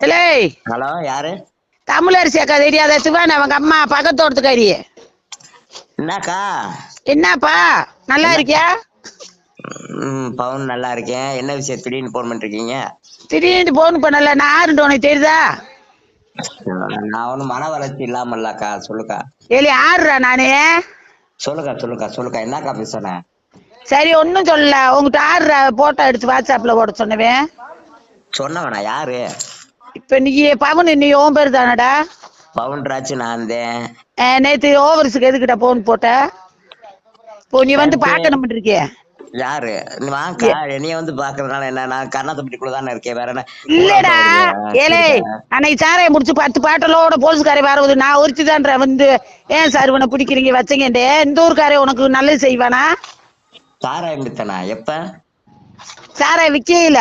இல்லை ஹலோ யாரு? தமிழரசி அக்கா தெரியாத சிவான் அவங்க அம்மா பக்கத்தோட்டத்துக்காரி. என்னக்கா? என்னப்பா நல்லா இருக்கியா? பவுன் நல்லா இருக்கேன். என்ன விஷயம் திடீர்னு போன் பண்ணிருக்கீங்க? திடீர்னு போன் பண்ணல. நான் ஆறுண்டு உனக்கு தெரியுதா? நான் ஒன்றும் மன வளர்ச்சி இல்லாமல்லக்கா. சொல்லுக்கா. ஏலி ஆறுறா நானே. சொல்லுக்கா என்னக்கா பேசுனேன்? சரி ஒன்னும் சொல்லல. உங்ககிட்ட ஆறுற போட்டோ எடுத்து வாட்ஸ்அப்ல போட சொன்னவேன். சொன்னவனா யாரு? இப்ப நீ பவுன் நீ ஓன் பேரு தானடா? பவுன்ராச்சு நான் தான். நேத்து ஓவர்ஸுக்கு எதுக்கிட்ட போன் போட்ட? இப்போ நீ வந்து பாக்கணும் இருக்கிய யாரு? நீ வாங்கக்கா. என்னைய வந்து பாக்குறதுனால என்ன? நான் கர்ணாத்தப்பட்டிக்குள்ள தானே இருக்கேன். வேற என்ன? இல்லடா ஏலே அன்னைக்கு சாரையை முடிச்சு 10 பாட்டலோட போலீஸ்காரை வரவுது. நான் ஒருத்திதான்ற வந்து ஏன் சார் உன பிடிக்கிறீங்க வச்சீங்கண்டே இந்த ஊருக்காரே உனக்கு நல்லது செய்வானா? சாராயம் வித்தனா? எப்ப? சாராய விக்கையில.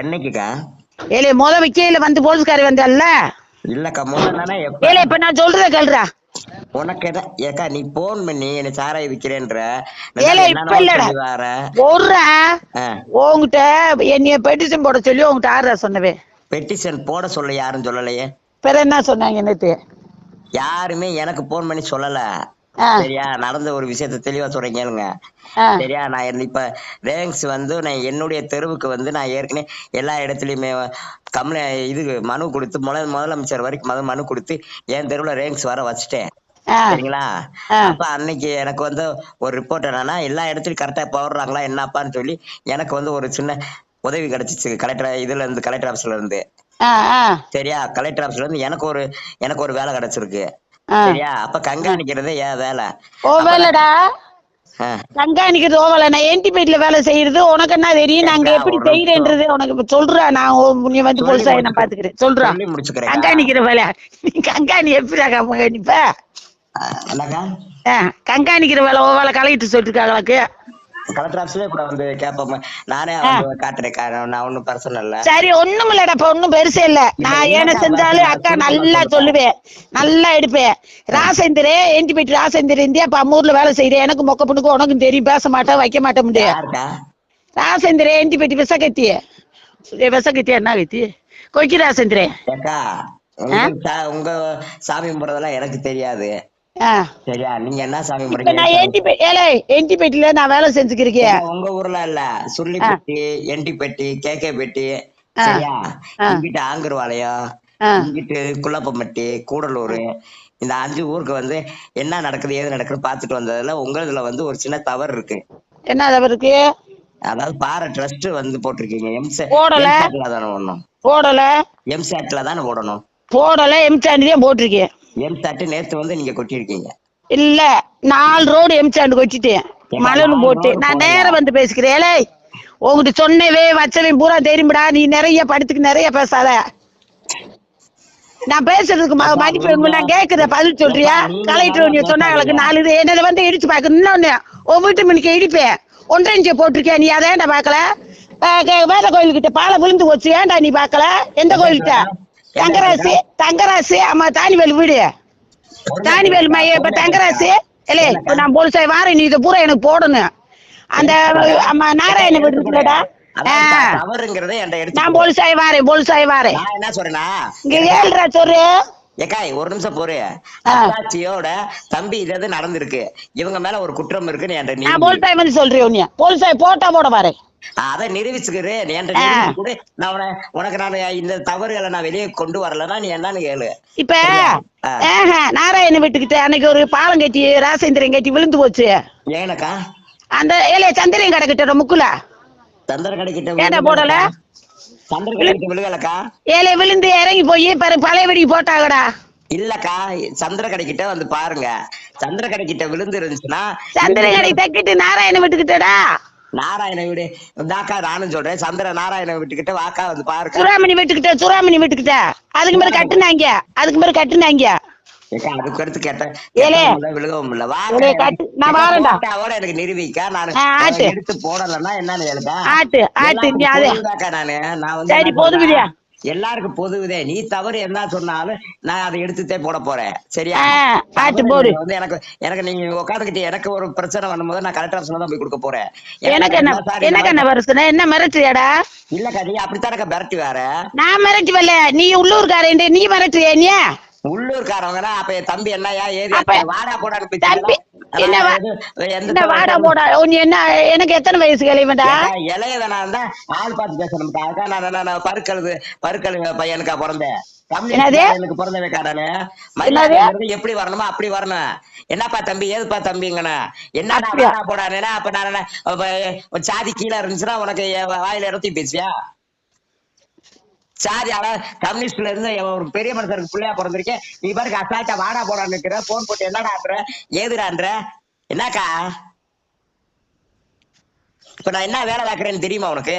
என்னைக்குக்கா? ஏலே விக்கையில வந்து போலீஸ்காரை வந்தல்ல. இல்லக்கா முதல்ல எப்ப? ஏலே இப்ப நான் சொல்றத கேளுடா. உனக்கு என்ன ஏக்கா? நீ போன் பண்ணி என்ன சாராய விக்கிறேன்ற ஏலே இப்ப இல்லடா ஒரு உங்ககிட்ட என்னைய பெட்டிஷன் போட சொல்லி உங்ககிட்ட ஆறுறா சொன்னவே. பெட்டிஷன் போட சொல்ல யாரும் சொல்லலையே. பிற என்ன சொன்னாங்க? நேத்து யாருமே எனக்கு போன் பண்ணி சொல்லல. சரியா? நடந்த ஒரு விஷயத்த தெளிவா சொல்றேன் கேளுங்க. சரியா? நான் இப்ப ரேங்க்ஸ் வந்து நான் என்னுடைய தெருவுக்கு வந்து நான் ஏற்கனவே எல்லா இடத்துலயுமே இது மனு கொடுத்து முதலமைச்சர் வரைக்கும் மனு கொடுத்து என் தெருவுல ரேங்க்ஸ் வர வச்சுட்டேன். சரிங்களா? அப்ப அன்னைக்கு எனக்கு வந்து ஒரு ரிப்போர்ட் என்னன்னா எல்லா இடத்துலயும் கரெக்டா போடுறாங்களா என்னப்பான்னு சொல்லி எனக்கு வந்து ஒரு சின்ன உதவி கிடைச்சிச்சு கலெக்டர் ஆபீஸ்ல இருந்து. சரியா? கலெக்டர் ஆபீஸ்ல இருந்து எனக்கு ஒரு வேலை கிடைச்சிருக்கு. சரியா? அப்ப கண்காணிக்கிறது ஏன் வேலை? ஓ வேலைடா. கண்காணிக்கிறது ஓவல. நான் என்டிபேட்ல வேலை செய்யறது உனக்கு என்ன தெரியும்? நாங்க எப்படி செய்யறேன்றது உனக்கு சொல்றேன். நான் நீ வந்து போலீஸா நான் பாத்துக்கிறேன் சொல்றேன். கண்காணிக்கிற வேலை நீ கண்காணி எப்படிடா கண்காணிப்ப? கண்காணிக்கிற வேலை ஓவல கலெக்டர் சொல்லிருக்காங்களுக்கு. கலெக்டர் ஆபீஸ்ல கூட வந்து கேப்ப நானே காட்டுறேன். நான் ஒன்னும் பிரச்சனை இல்ல. சரி ஒண்ணும் இல்லடா. இப்ப ஒன்னும் பெருசே இல்ல. நான் ஏன செஞ்சாலும் அக்கா நல்லா சொல்லுவேன், நல்லா எடுப்பேன். ராசேந்திரே என்டிபேட் ராசேந்திர இந்தியா இப்ப அம்மூர்ல வேலை செய்யறேன். எனக்கு மொக்க பொண்ணுக்கு உனக்கும் தெரியும். பேச மாட்டேன் வைக்க மாட்டேன் முடியாது. ராசேந்திரே என்டிபேட் விசகத்திய என்ன கத்தி கொக்கி ராசேந்திரே. உங்க சாமி கும்பிடுறதெல்லாம் எனக்கு தெரியாது. சரியா? நீங்க என்ன சாமி என்டிபேட்ல நான் வேலை செஞ்சுக்கிறேன். உங்க ஊர்ல இல்ல சுள்ளிப்பட்டி, என்டிபேட்டி, கேகேபேட்டி. சரியா? இங்கிட்டு ஆங்கர்வாளையம், இங்கிட்டு குள்ளப்பம்பட்டி, கூடலூர், இந்த 5 ஊருக்கு வந்து என்ன நடக்குது ஏது நடக்குது பாத்துட்டு வந்ததுல உங்களதுல வந்து ஒரு சின்ன தவறு இருக்கு. என்ன தவறு இருக்கு? அதாவது பார ட்ரஸ்ட் வந்து போட்டிருக்கீங்க. எம்சாட்ல தானே ஓடணும். போடல. எம்சாட்ல தானே ஓடணும். போடல. எம்சாட்லயே போட்டிருக்கேன். எம்சாட் நேத்து வந்து நீங்க கொட்டிருக்கீங்க. இல்ல 4 ரோடு எம்சாண்ட் கொட்டிட்டேன். மலனு போட்டு நான் நேரம் வந்து பேசிக்கிறேன். உங்ககிட்ட சொன்னவே வச்சவன் பூரா தெரியும்டா. நீ நிறைய படுத்துக்கு நிறைய பேசாத. நான் பேசுறதுக்கு மதிப்பு நான் கேக்குற பதில் சொல்றியா? கலெக்டர் சொன்னாங்களுக்கு 4 இது என்னதை வந்து இடிச்சு பாக்கணும். இன்னொன்னு உன் வீட்டு மணிக்கு இடிப்பேன். 1.5 இன்ச்சு போட்டிருக்கேன். நீ அதை ஏன்டா பாக்கல? வேத கோயில்கிட்ட பாலை விழுந்து போச்சு. ஏன்டா நீ பாக்கல? எந்த கோயில்கிட்ட? தங்கராசி ஆமா தானிவேல் வீடு. தானிவேல் மைய இப்ப தங்கராசி இல்ல. இப்ப நான் போலீஸாய் வாரேன். நீ இதை பூரா எனக்கு போடணும். அந்த நாராயண வீடு இருக்குல்லடா. நான் போலீஸாய் வாரேன். என்ன சொல்றேன்னா இங்க ஏழ்ரா சொல்லு. ஏக்காய் ஒரு நிமிஷம் போரு. அத்தாச்சியோட தம்பி இது நடந்திருக்கு. இவங்க மேல ஒரு குற்றம் இருக்குன்னு நான் போலீஸாய் வந்து சொல்றேன். போலீஸாய் போட்டா போட வரேன். அதை நிரூபிச்சுக்கிறேன். உனக்கு நான் இந்த தவறுகளை நான் வெளியே கொண்டு வரலன்னா நீ என்னன்னு கேளு. இப்ப நாராயண வீட்டுக்கிட்ட அன்னைக்கு ஒரு பாலம் கட்டி ராசேந்திரன் கட்டி விழுந்து போச்சு. ஏனக்கா? அந்த சந்திரன் கடை கிட்ட முக்குல சந்திரன் கடை கிட்ட ஏடா போடல. விழுகலக்கா. விழுந்து இறங்கி போய் பழைய வெடிக்கு போட்டாங்கடா. இல்லக்கா சந்திர கடைக்கிட்ட வந்து பாருங்க. சந்திர கடைக்கிட்ட விழுந்து இருந்துச்சுன்னா சந்திர கடை தக்கிட்டு நாராயண வீட்டுக்கிட்டடா. நாராயண வீடு தாக்கா நானும் சொல்றேன். சந்திர நாராயண வீட்டுக்கிட்ட வாக்கா வந்து பாருங்க. சுறாமணி வீட்டுக்கிட்ட அதுக்கு மேல கட்டுனாங்க. அதுக்கு அடுத்து கேட்டேன் விழுகவும் இல்ல. நான் வாரேன்டா. எனக்கு நிரூபிக்கா. நான் எடுத்து போடலன்னா என்னன்னு கேளுக்கா. நானு நான் வந்து சரி போதுமில்லையா? எல்லாருக்கும் பொதுவுதே. நீ தவறு என்ன சொன்னாலும் நான் அதை எடுத்துட்டே போட போறேன். சரியா? ஆட்டு தவறு போடு. வந்து எனக்கு எனக்கு நீங்க உட்காந்துக்கிட்டு எனக்கு ஒரு பிரச்சனை வரும்போது நான் கலெக்டர் ஆஃபீஸ்ல தான் போய் கொடுக்க போறேன். எனக்கு என்ன எனக்கு என்ன பிரச்சனை? என்ன மிரட்டுறியாடா? இல்லக்கா நீ அப்படித்தானக்கா மிரட்டி வேற. நான் மிரட்டி வரல, நீ உள்ளூர்காரன், நீ மிரட்டுறியா? நீ உள்ளூர்காரவங்கன்னா அப்ப என் தம்பி என்னையா ஏது அப்ப வாடா போடான்னு தம்பி என்ன எந்த வாடா போடா? நீ என்ன, எனக்கு எத்தனை வயசு கிளம்பிட்டா? இளையவனா இருந்தா ஆள் பார்த்து பேசணும்க்கா. அதுக்காக நான் பருக்கழு பையனுக்கா பிறந்தேன். என்னது? எனக்கு பிறந்த வைக்காடானு மரியாதை எப்படி வரணுமோ அப்படி வரணும். என்னப்பா தம்பி ஏதுப்பா தம்பிங்கண்ணா என்னடா வாடா போடானேன்னா அப்ப நான் சாதி கீழே இருந்துச்சுன்னா உனக்கு வாயில இடத்தி பேசியா? சாதி கம்யூனிஸ்ட்ல இருந்து ஒரு பெரிய மனுஷருக்கு பிள்ளையா பிறந்திருக்கேன். நீ பாருங்க அசால்ட்டா வாடா போடான்னு இருக்கிற, போன் போட்டு என்னடான்ற ஏதுடான்ற என்னக்கா? இப்ப நான் என்ன வேலை பார்க்கறேன்னு தெரியுமா உனக்கு?